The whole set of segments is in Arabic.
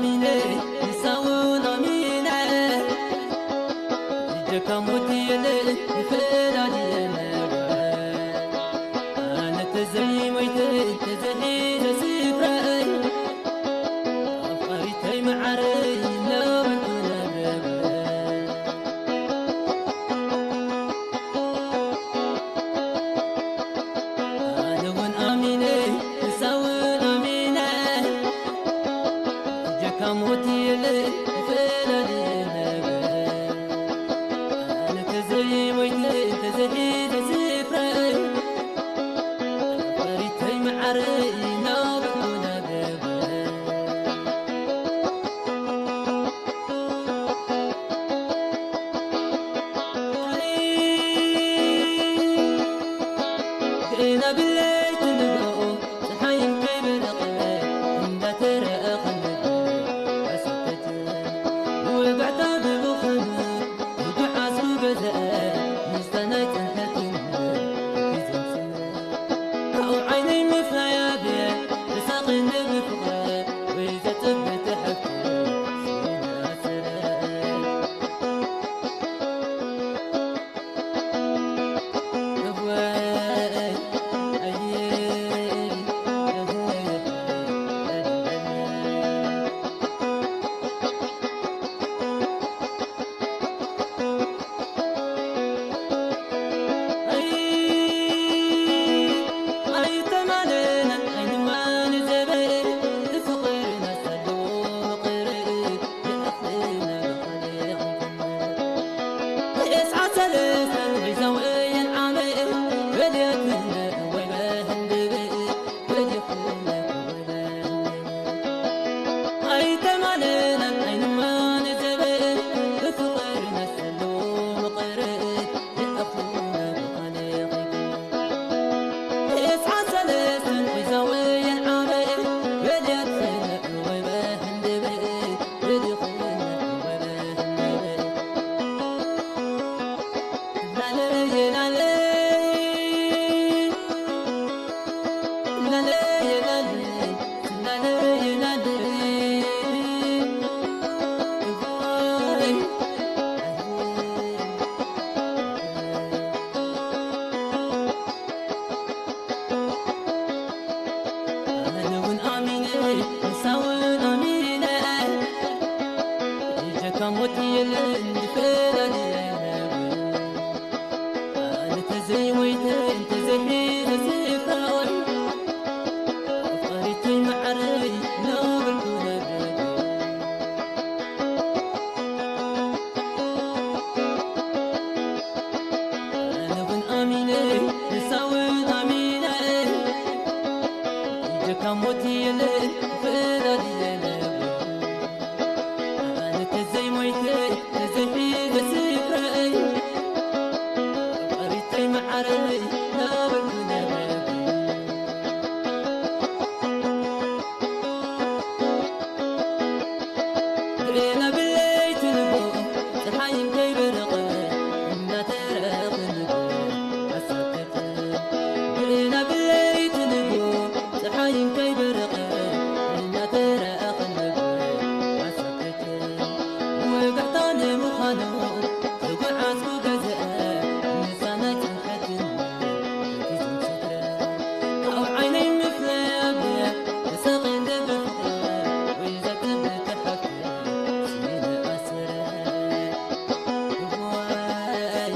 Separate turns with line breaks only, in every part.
آمينة نساون آمينة جكموتي لفلادي أنا تزعي ميت تزعي سفري أفريتي معري لو كنا أنا ون آمينة نساون آمينة جكموتي لفلادي أنا تزعي ميت تزعي سفري أفريتي معري لو كنا أنا بالليل تنقو صحايم كبر قلبي عند ترى قلبي أسكت وقعت بخمر وقع سوق زاد مستنيت حكيم في زمزم أو عيني مفايا بيه بساق النبي فقرة وإذا تبت حكي سينا سراب كموتي اللي فلاني أنا تزي ويت تزي سفراوي أفريتي معري لو بالكون أنا بن آمينة نساون آمينة كموتي اللي فلاني تزي مويتي تزي سفري أفريتي معري لا بالكون قرينا بالليل تنبو صحايم كبر قلبي إنا ترى قلبي أسكت قرينا بالليل تنبو صحايم كبر قلبي إنا ترى قلبي وقعتاني مخانو وقع سوق زاد نسانك حكم في زمزم أو عيني مثل أبيض بساقي ندب وإذا كنت حكي سنين أسرار واي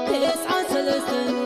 تسعة ثلاثة